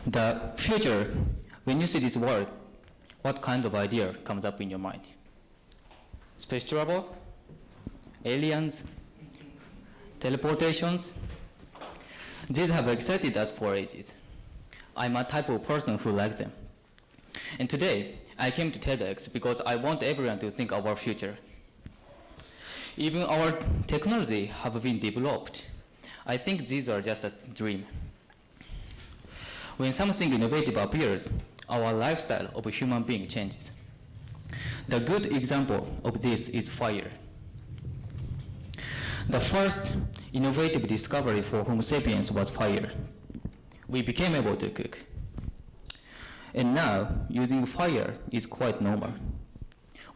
The future, when you see this word, what kind of idea comes up in your mind? Space travel? Aliens? Teleportations? These have excited us for ages. I'm a type of person who likes them. And today, I came to TEDx because I want everyone to think of our future. Even our technology have been developed. I think these are just a dream. When something innovative appears, our lifestyle of a human being changes. The good example of this is fire. The first innovative discovery for Homo sapiens was fire. We became able to cook. And now, using fire is quite normal.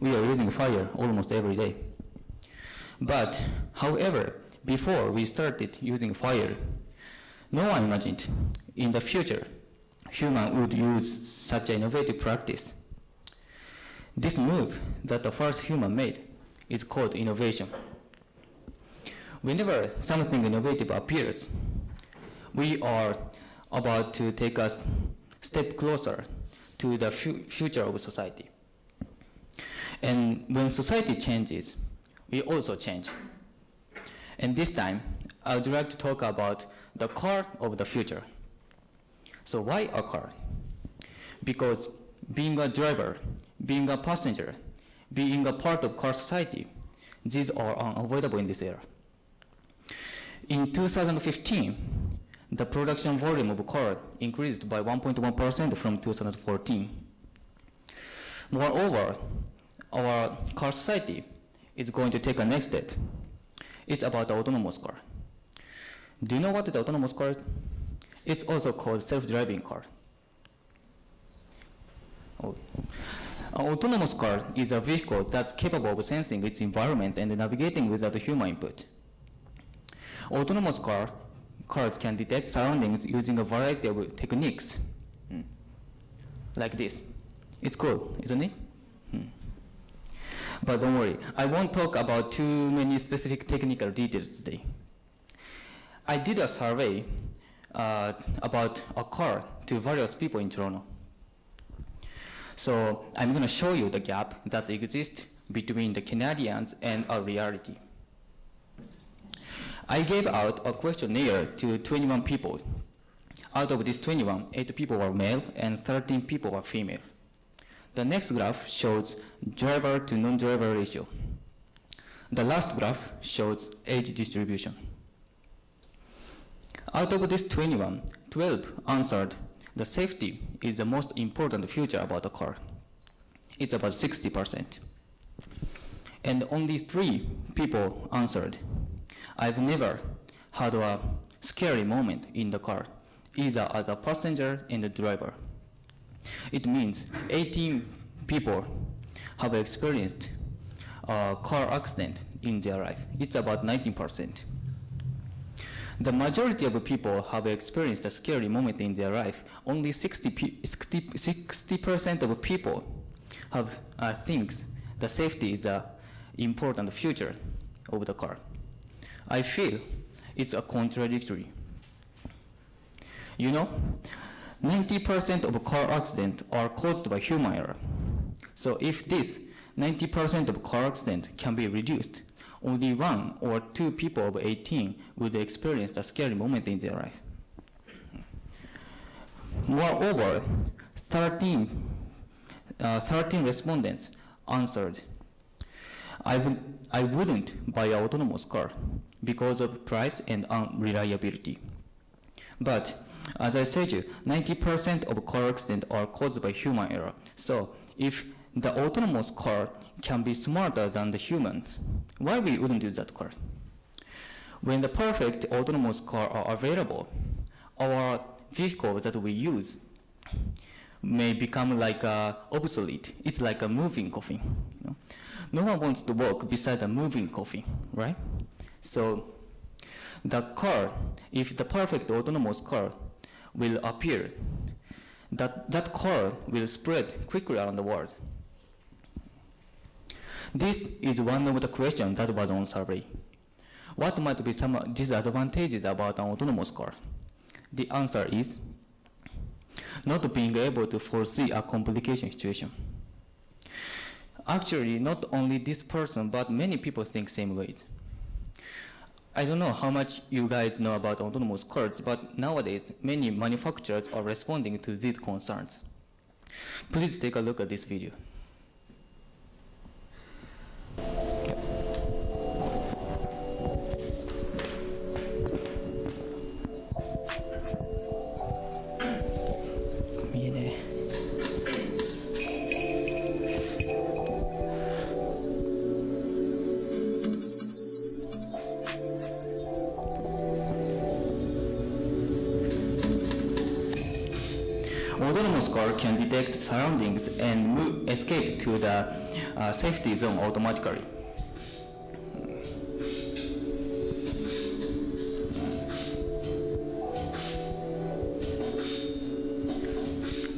We are using fire almost every day. But, however, before we started using fire, no one imagined in the future humans would use such an innovative practice. This move that the first human made is called innovation. Whenever something innovative appears, we are about to take a step closer to the future of society. And when society changes, we also change. And this time, I would like to talk about the car of the future. So why a car? Because being a driver, being a passenger, being a part of car society, these are unavoidable in this era. In 2015, the production volume of car increased by 1.1% from 2014. Moreover, our car society is going to take a next step. It's about the autonomous car. Do you know what is autonomous car? It's also called self-driving car. Oh. An autonomous car is a vehicle that's capable of sensing its environment and navigating without human input. Autonomous cars can detect surroundings using a variety of techniques, like this. It's cool, isn't it? But don't worry, I won't talk about too many specific technical details today. I did a survey about a car to various people in Toronto. So I'm going to show you the gap that exists between the Canadians and our reality. I gave out a questionnaire to 21 people. Out of these 21, 8 people were male and 13 people were female. The next graph shows driver to non-driver ratio. The last graph shows age distribution. Out of these 21, 12 answered the safety is the most important feature about a car. It's about 60%. And only 3 people answered, I've never had a scary moment in the car, either as a passenger and a driver. It means 18 people have experienced a car accident in their life. It's about 19%. The majority of people have experienced a scary moment in their life. Only 60% of people have thinks the safety is an important feature of the car. I feel it's a contradictory. You know, 90% of car accidents are caused by human error. So if this 90% of car accidents can be reduced, only 1 or 2 people of 18 would experience a scary moment in their life. Moreover, 13 respondents answered, I wouldn't buy an autonomous car because of price and unreliability. But as I said, 90% of car accidents are caused by human error. So if the autonomous car can be smarter than the humans, why we wouldn't use that car? When the perfect autonomous car are available, our vehicles that we use may become like obsolete. It's like a moving coffin. You know? No one wants to walk beside a moving coffin, right? So the car, if the perfect autonomous car will appear, that car will spread quickly around the world. This is one of the questions that was on survey. What might be some disadvantages about an autonomous car? The answer is, not being able to foresee a complication situation. Actually, not only this person, but many people think same ways. I don't know how much you guys know about autonomous cars, but nowadays, many manufacturers are responding to these concerns. Please take a look at this video. Autonomous car can detect surroundings and escape to the safety zone automatically.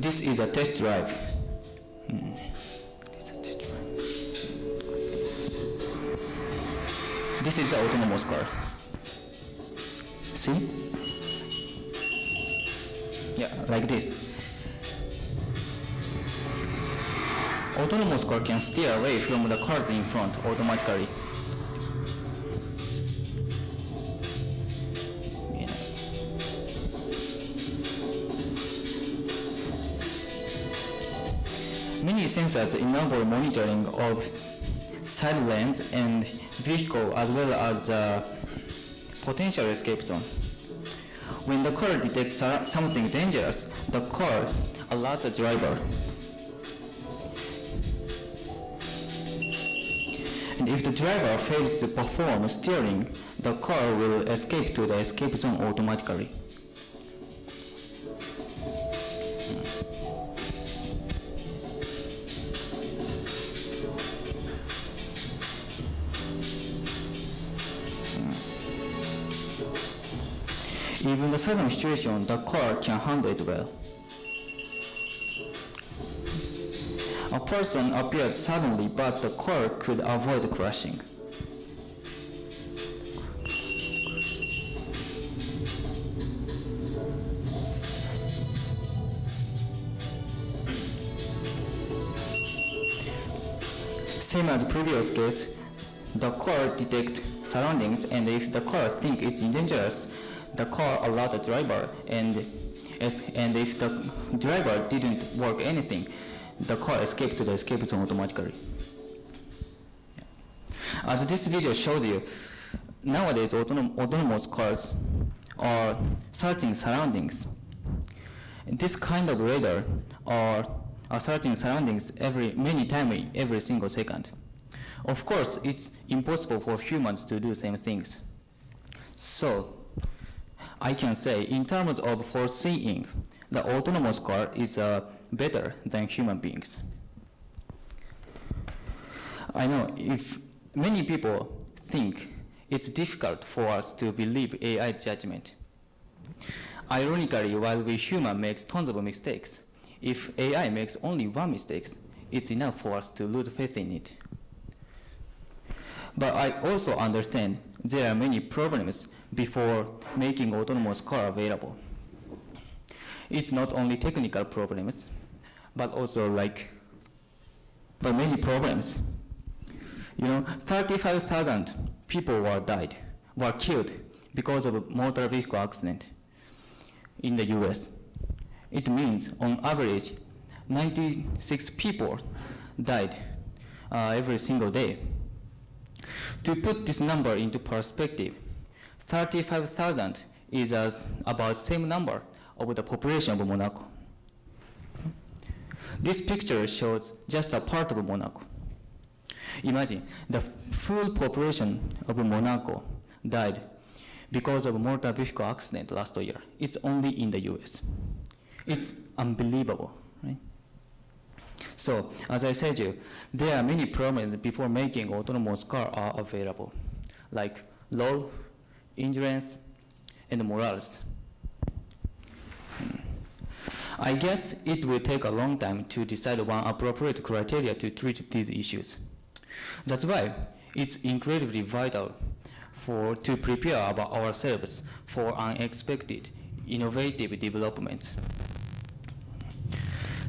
This is a test drive. This is the autonomous car. See? Yeah, like this. Autonomous car can steer away from the cars in front automatically. Many sensors enable monitoring of side lanes and vehicle as well as potential escape zone. When the car detects something dangerous, the car alerts the driver. And if the driver fails to perform steering, the car will escape to the escape zone automatically. Even in the sudden situation, the car can handle it well. A person appears suddenly, but the car could avoid crashing. Same as the previous case, the car detects surroundings, and if the car thinks it's dangerous, the car alerts the driver, and if the driver didn't work anything, the car escaped to the escape zone automatically. As this video shows you, nowadays autonomous cars are searching surroundings. This kind of radar are searching surroundings many times every single second. Of course, it's impossible for humans to do same things. So, I can say, in terms of foreseeing, the autonomous car is better than human beings. I know if many people think it's difficult for us to believe AI's judgment. Ironically, while we humans make tons of mistakes, if AI makes only one mistake, it's enough for us to lose faith in it. But I also understand there are many problems before making autonomous car available. It's not only technical problems, but also many problems. 35,000 people were killed because of a motor vehicle accident in the US. It means, on average, 96 people died every single day. To put this number into perspective, 35,000 is about the same number of the population of Monaco. This picture shows just a part of Monaco. Imagine the full population of Monaco died because of a motor vehicle accident last year. It's only in the US. It's unbelievable, right? So, as I said to you, there are many problems before making autonomous car are available, like law, endurance, and morals. I guess it will take a long time to decide one appropriate criteria to treat these issues. That's why it's incredibly vital to prepare ourselves for unexpected, innovative developments.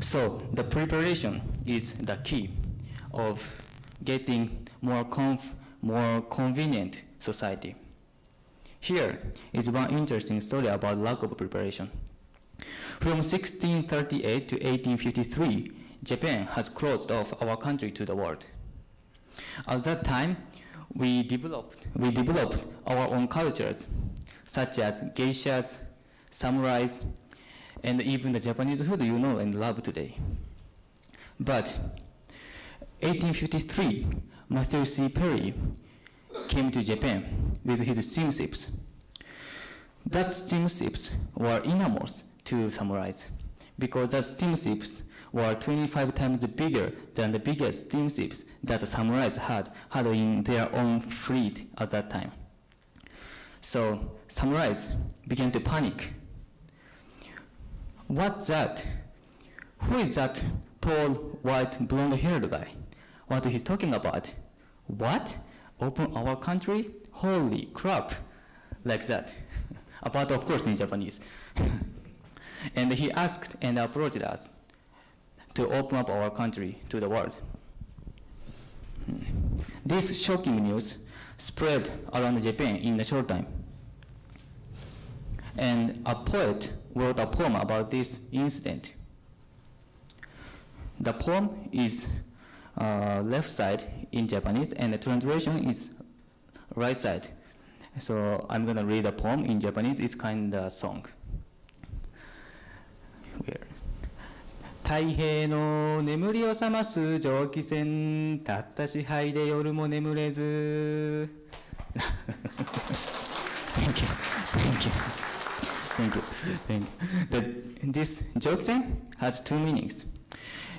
So the preparation is the key of getting more convenient society. Here is one interesting story about lack of preparation. From 1638 to 1853, Japan has closed off our country to the world. At that time, we developed our own cultures, such as geishas, samurais, and even the Japanese food you know and love today. But 1853, Matthew C. Perry came to Japan with his steamships. That steamships were enormous to samurais because the steamships were 25 times bigger than the biggest steamships that the samurais had in their own fleet at that time. So samurais began to panic. What's that? Who is that tall, white, blonde-haired guy? What he's talking about? What? Open our country? Holy crap! Like that. But of course in Japanese. And he asked and approached us to open up our country to the world. This shocking news spread around Japan in a short time. And a poet wrote a poem about this incident. The poem is left side in Japanese, and the translation is right side. So I'm going to read a poem in Japanese. It's kind of a song.太平の眠りを覚ます蒸気船たった支配で夜も眠れず Thank you. Thank you. Thank you. Thank you. This Jokusen has two meanings.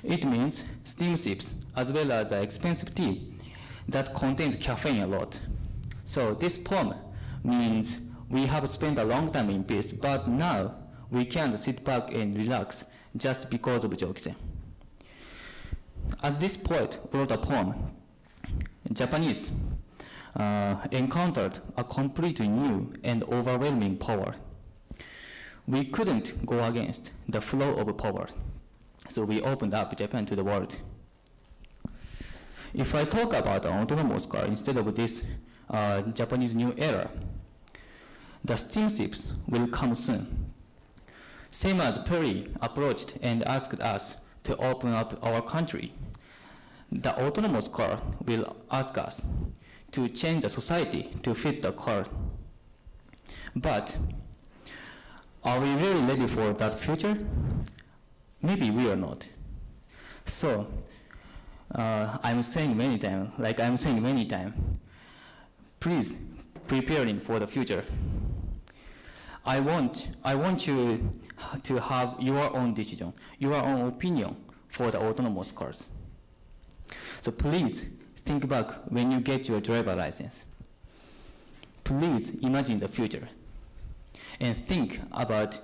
It means steamships as well as expensive tea that contains caffeine a lot. So this poem means we have spent a long time in peace, but now we can't sit back and relax just because of Jokusen. As this poet wrote a poem, Japanese encountered a completely new and overwhelming power. We couldn't go against the flow of power, so we opened up Japan to the world. If I talk about an autonomous car instead of this Japanese new era, the steamships will come soon. Same as Perry approached and asked us to open up our country, the autonomous car will ask us to change the society to fit the car. But are we really ready for that future? Maybe we are not. So I'm saying many times, please preparing for the future. I want you to have your own decision, your own opinion for the autonomous cars. So please think back when you get your driver license. Please imagine the future and think about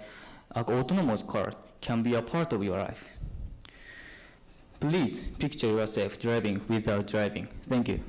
an autonomous car can be a part of your life. Please picture yourself driving without driving. Thank you.